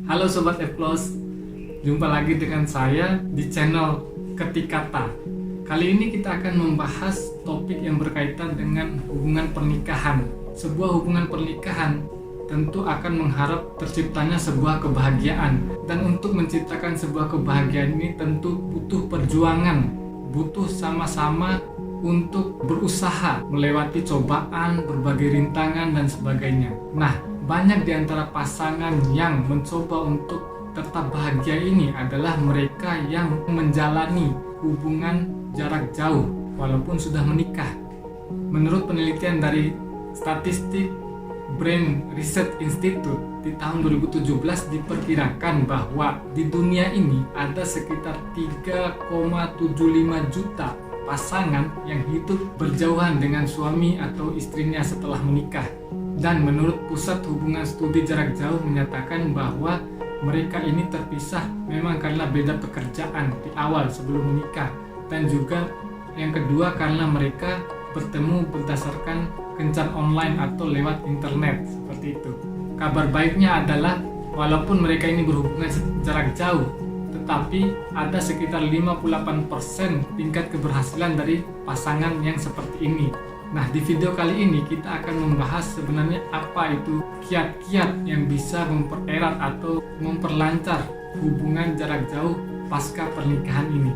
Halo Sobat Eplos, jumpa lagi dengan saya di channel Ketik Kata. Kali ini kita akan membahas topik yang berkaitan dengan hubungan pernikahan. Sebuah hubungan pernikahan tentu akan mengharap terciptanya sebuah kebahagiaan. Dan untuk menciptakan sebuah kebahagiaan ini tentu butuh perjuangan, butuh sama-sama untuk berusaha melewati cobaan, berbagai rintangan dan sebagainya. Nah, banyak di antara pasangan yang mencoba untuk tetap bahagia ini adalah mereka yang menjalani hubungan jarak jauh walaupun sudah menikah. Menurut penelitian dari statistik Brain Research Institute di tahun 2017 diperkirakan bahwa di dunia ini ada sekitar 3,75 juta pasangan yang hidup berjauhan dengan suami atau istrinya setelah menikah. Dan menurut Pusat Hubungan Studi Jarak Jauh menyatakan bahwa mereka ini terpisah memang karena beda pekerjaan di awal sebelum menikah, dan juga yang kedua karena mereka bertemu berdasarkan kencan online atau lewat internet, seperti itu. Kabar baiknya adalah walaupun mereka ini berhubungan jarak jauh, tetapi ada sekitar 58% tingkat keberhasilan dari pasangan yang seperti ini. Nah, di video kali ini kita akan membahas sebenarnya apa itu kiat-kiat yang bisa mempererat atau memperlancar hubungan jarak jauh pasca pernikahan ini.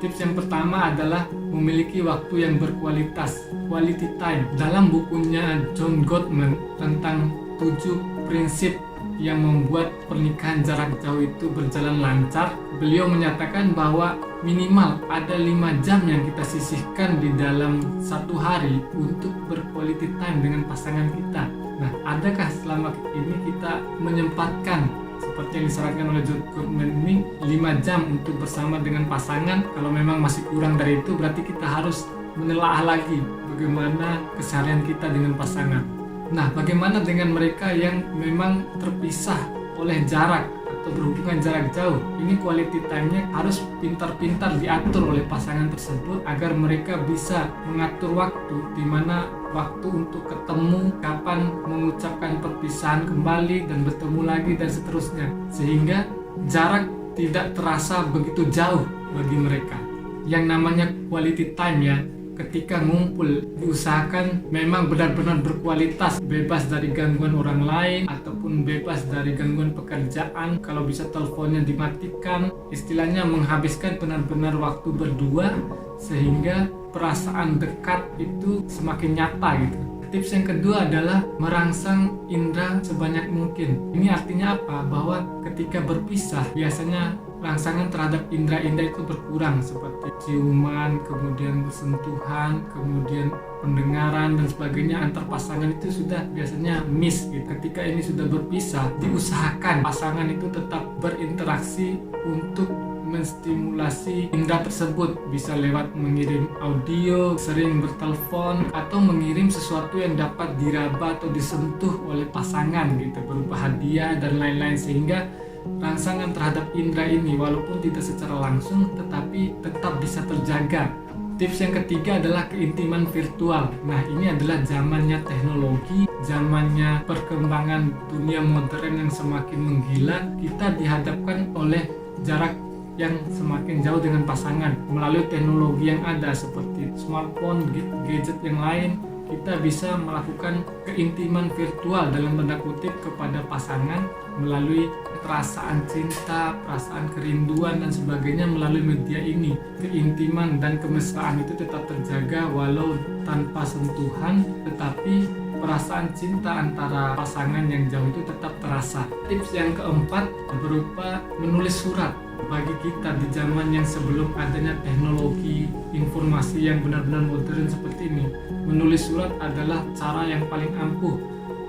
Tips yang pertama adalah memiliki waktu yang berkualitas, quality time. Dalam bukunya John Gottman tentang 7 prinsip yang membuat pernikahan jarak jauh itu berjalan lancar, beliau menyatakan bahwa minimal ada 5 jam yang kita sisihkan di dalam satu hari untuk berquality time dengan pasangan kita. Nah, adakah selama ini kita menyempatkan seperti yang disarankan oleh John Gottman ini 5 jam untuk bersama dengan pasangan? Kalau memang masih kurang dari itu, berarti kita harus menelaah lagi bagaimana keseharian kita dengan pasangan. Nah, bagaimana dengan mereka yang memang terpisah oleh jarak atau berhubungan jarak jauh? Ini quality time-nya harus pintar-pintar diatur oleh pasangan tersebut agar mereka bisa mengatur waktu, di mana waktu untuk ketemu, kapan mengucapkan perpisahan kembali dan bertemu lagi dan seterusnya, sehingga jarak tidak terasa begitu jauh bagi mereka. Yang namanya quality time ya, ketika ngumpul diusahakan memang benar-benar berkualitas, bebas dari gangguan orang lain ataupun bebas dari gangguan pekerjaan. Kalau bisa teleponnya dimatikan, istilahnya menghabiskan benar-benar waktu berdua sehingga perasaan dekat itu semakin nyata gitu. Tips yang kedua adalah merangsang indera sebanyak mungkin. Ini artinya apa? Bahwa ketika berpisah biasanya rangsangan terhadap indera-indera itu berkurang, seperti ciuman, kemudian sentuhan, kemudian pendengaran dan sebagainya antar pasangan itu sudah biasanya miss gitu. Ketika ini sudah berpisah, diusahakan pasangan itu tetap berinteraksi untuk menstimulasi indera tersebut, bisa lewat mengirim audio, sering bertelepon, atau mengirim sesuatu yang dapat diraba atau disentuh oleh pasangan gitu, berupa hadiah dan lain-lain, sehingga rangsangan terhadap indera ini walaupun tidak secara langsung tetapi tetap bisa terjaga. Tips yang ketiga adalah keintiman virtual. Nah, ini adalah zamannya teknologi, zamannya perkembangan dunia modern yang semakin menggila. Kita dihadapkan oleh jarak yang semakin jauh dengan pasangan melalui teknologi yang ada seperti smartphone, gadget yang lain. Kita bisa melakukan keintiman virtual dalam tanda kutip kepada pasangan melalui perasaan cinta, perasaan kerinduan dan sebagainya melalui media ini. Keintiman dan kemesraan itu tetap terjaga walau tanpa sentuhan, tetapi perasaan cinta antara pasangan yang jauh itu tetap terasa. Tips yang keempat berupa menulis surat. Bagi kita di zaman yang sebelum adanya teknologi informasi yang benar-benar modern seperti ini, menulis surat adalah cara yang paling ampuh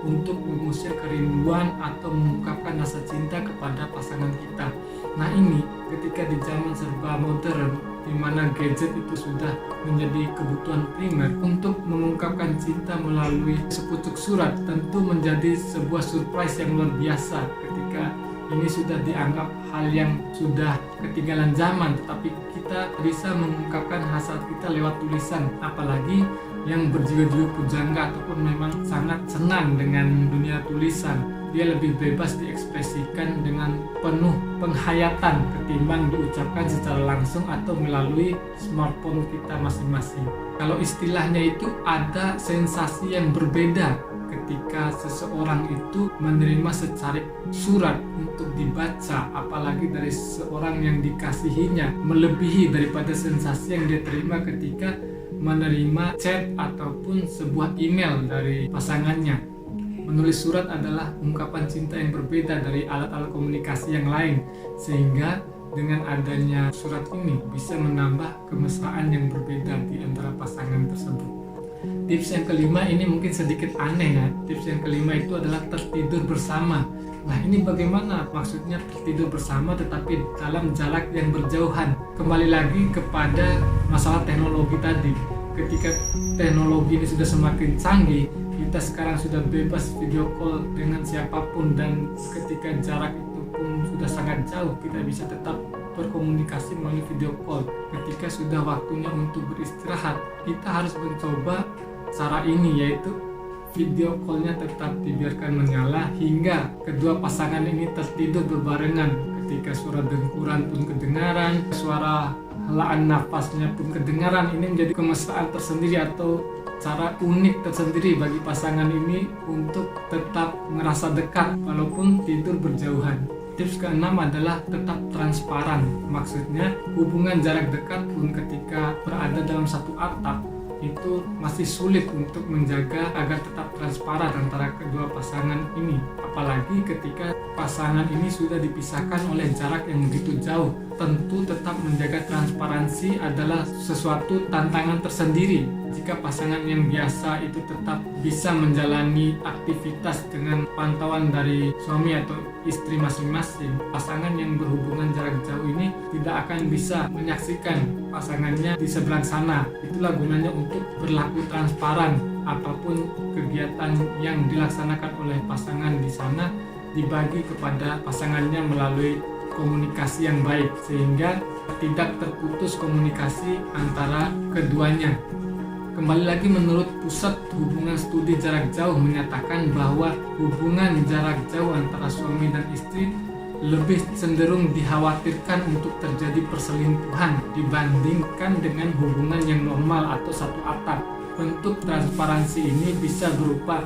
untuk mengusir kerinduan atau mengungkapkan rasa cinta kepada pasangan kita. Nah, ini ketika di zaman serba modern di mana gadget itu sudah menjadi kebutuhan primer, untuk mengungkapkan cinta melalui sepucuk surat tentu menjadi sebuah surprise yang luar biasa ketika ini sudah dianggap hal yang sudah ketinggalan zaman, tetapi kita bisa mengungkapkan hasrat kita lewat tulisan, apalagi yang berjiwa-jiwa pujangga ataupun memang sangat senang dengan dunia tulisan. Dia lebih bebas diekspresikan dengan penuh penghayatan ketimbang diucapkan secara langsung atau melalui smartphone kita masing-masing. Kalau istilahnya itu ada sensasi yang berbeda ketika seseorang itu menerima secarik surat untuk dibaca, apalagi dari seorang yang dikasihinya, melebihi daripada sensasi yang dia terima ketika menerima chat ataupun sebuah email dari pasangannya. Menulis surat adalah ungkapan cinta yang berbeda dari alat-alat komunikasi yang lain, sehingga dengan adanya surat ini bisa menambah kemesraan yang berbeda di antara pasangan tersebut. Tips yang kelima ini mungkin sedikit aneh ya. Tips yang kelima itu adalah tertidur bersama. Nah, ini bagaimana maksudnya tertidur bersama tetapi dalam jarak yang berjauhan? Kembali lagi kepada masalah teknologi tadi. Ketika teknologi ini sudah semakin canggih, kita sekarang sudah bebas video call dengan siapapun, dan ketika jarak itu pun sudah sangat jauh, kita bisa tetap berkomunikasi melalui video call. Ketika sudah waktunya untuk beristirahat, kita harus mencoba cara ini, yaitu video call-nya tetap dibiarkan menyala hingga kedua pasangan ini tertidur berbarengan. Ketika suara dengkuran pun kedengaran, suara helaan nafasnya pun kedengaran. Ini menjadi kemesraan tersendiri atau cara unik tersendiri bagi pasangan ini untuk tetap merasa dekat walaupun tidur berjauhan. Tips keenam adalah tetap transparan. Maksudnya hubungan jarak dekat pun ketika berada dalam satu atap itu masih sulit untuk menjaga agar tetap transparan antara kedua pasangan ini, apalagi ketika pasangan ini sudah dipisahkan oleh jarak yang begitu jauh. Tentu tetap menjaga transparansi adalah sesuatu tantangan tersendiri. Jika pasangan yang biasa itu tetap bisa menjalani aktivitas dengan pantauan dari suami atau istri masing-masing, pasangan yang berhubungan jarak jauh ini tidak akan bisa menyaksikan pasangannya di seberang sana. Itulah gunanya untuk berlaku transparan. Apapun kegiatan yang dilaksanakan oleh pasangan di sana dibagi kepada pasangannya melalui komunikasi yang baik, sehingga tidak terputus komunikasi antara keduanya. Kembali lagi, menurut Pusat Hubungan Studi Jarak Jauh menyatakan bahwa hubungan jarak jauh antara suami dan istri lebih cenderung dikhawatirkan untuk terjadi perselingkuhan dibandingkan dengan hubungan yang normal atau satu atap. Bentuk transparansi ini bisa berupa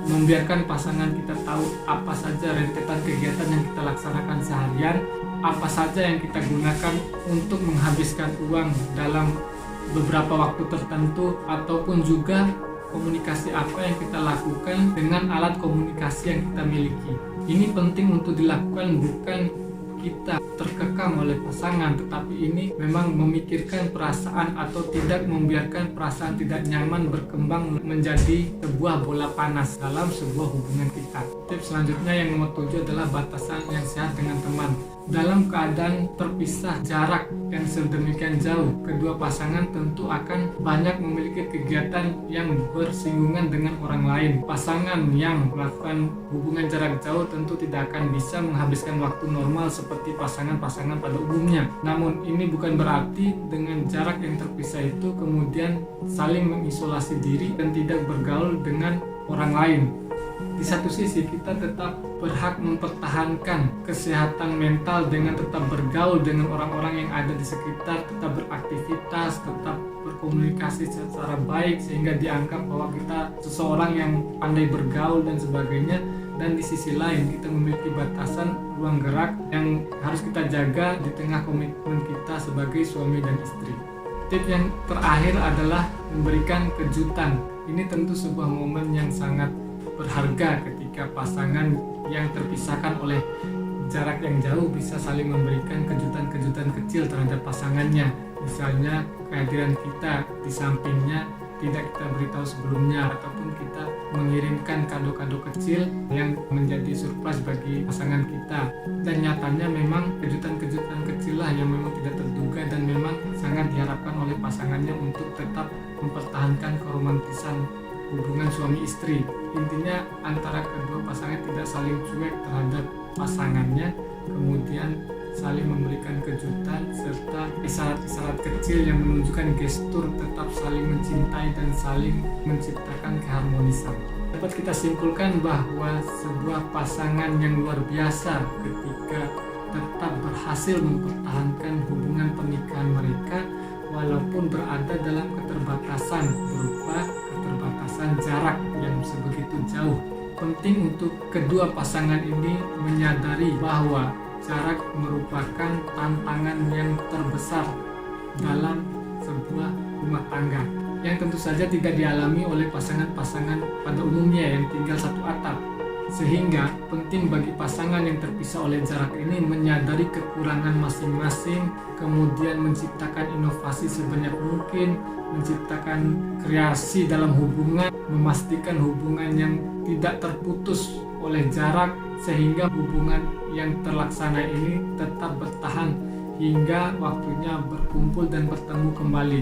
membiarkan pasangan kita tahu apa saja rentetan kegiatan yang kita laksanakan seharian, apa saja yang kita gunakan untuk menghabiskan uang dalam beberapa waktu tertentu, ataupun juga komunikasi apa yang kita lakukan dengan alat komunikasi yang kita miliki. Ini penting untuk dilakukan bukan kita terkekang oleh pasangan, tetapi ini memang memikirkan perasaan atau tidak membiarkan perasaan tidak nyaman berkembang menjadi sebuah bola panas dalam sebuah hubungan kita. Tips selanjutnya yang nomor 7 adalah batasan yang sehat dengan teman. Dalam keadaan terpisah jarak yang sedemikian jauh, kedua pasangan tentu akan banyak memiliki kegiatan yang bersinggungan dengan orang lain. Pasangan yang melakukan hubungan jarak jauh tentu tidak akan bisa menghabiskan waktu normal seperti pasangan-pasangan pada umumnya. Namun ini bukan berarti dengan jarak yang terpisah itu kemudian saling mengisolasi diri dan tidak bergaul dengan orang lain. Di satu sisi kita tetap berhak mempertahankan kesehatan mental dengan tetap bergaul dengan orang-orang yang ada di sekitar, tetap beraktivitas, tetap berkomunikasi secara baik sehingga dianggap bahwa kita seseorang yang pandai bergaul dan sebagainya. Dan di sisi lain kita memiliki batasan ruang gerak yang harus kita jaga di tengah komitmen kita sebagai suami dan istri. Tips yang terakhir adalah memberikan kejutan. Ini tentu sebuah momen yang sangat berharga ketika pasangan yang terpisahkan oleh jarak yang jauh bisa saling memberikan kejutan-kejutan kecil terhadap pasangannya. Misalnya kehadiran kita di sampingnya tidak kita beritahu sebelumnya, ataupun kita mengirimkan kado-kado kecil yang menjadi surprise bagi pasangan kita. Dan nyatanya memang kejutan-kejutan kecil lah yang memang tidak terduga dan memang sangat diharapkan oleh pasangannya untuk tetap mempertahankan keromantisan hubungan suami istri. Intinya antara kedua pasangan tidak saling cuek terhadap pasangannya, kemudian saling memberikan kejutan, serta isyarat-isyarat kecil yang menunjukkan gestur tetap saling mencintai dan saling menciptakan keharmonisan. Dapat kita simpulkan bahwa sebuah pasangan yang luar biasa ketika tetap berhasil mempertahankan hubungan pernikahan mereka walaupun berada dalam keterbatasan berupa keterbatasan jarak yang sebegitu jauh. Penting untuk kedua pasangan ini menyadari bahwa jarak merupakan tantangan yang terbesar dalam sebuah rumah tangga yang tentu saja tidak dialami oleh pasangan-pasangan pada umumnya yang tinggal satu atap. Sehingga penting bagi pasangan yang terpisah oleh jarak ini menyadari kekurangan masing-masing, kemudian menciptakan inovasi sebanyak mungkin, menciptakan kreasi dalam hubungan, memastikan hubungan yang tidak terputus oleh jarak, sehingga hubungan yang terlaksana ini tetap bertahan hingga waktunya berkumpul dan bertemu kembali.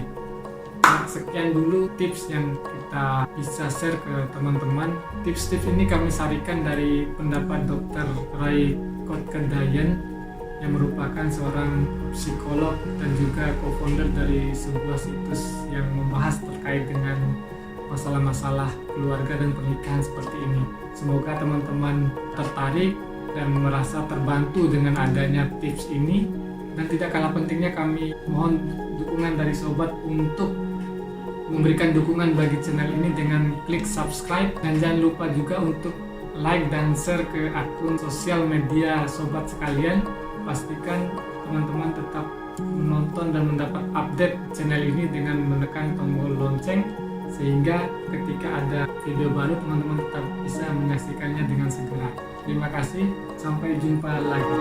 Nah, sekian dulu tips yang kita bisa share ke teman-teman. Tips-tips ini kami sarikan dari pendapat Dr. Ray Kotkendayan yang merupakan seorang psikolog dan juga co-founder dari sebuah situs yang membahas terkait dengan masalah-masalah keluarga dan pernikahan seperti ini. Semoga teman-teman tertarik dan merasa terbantu dengan adanya tips ini, dan tidak kalah pentingnya kami mohon dukungan dari sobat untuk memberikan dukungan bagi channel ini dengan klik subscribe, dan jangan lupa juga untuk like dan share ke akun sosial media sobat sekalian. Pastikan teman-teman tetap menonton dan mendapat update channel ini dengan menekan tombol lonceng, sehingga ketika ada video baru teman-teman tetap bisa menyaksikannya dengan segera. Terima kasih, sampai jumpa lagi.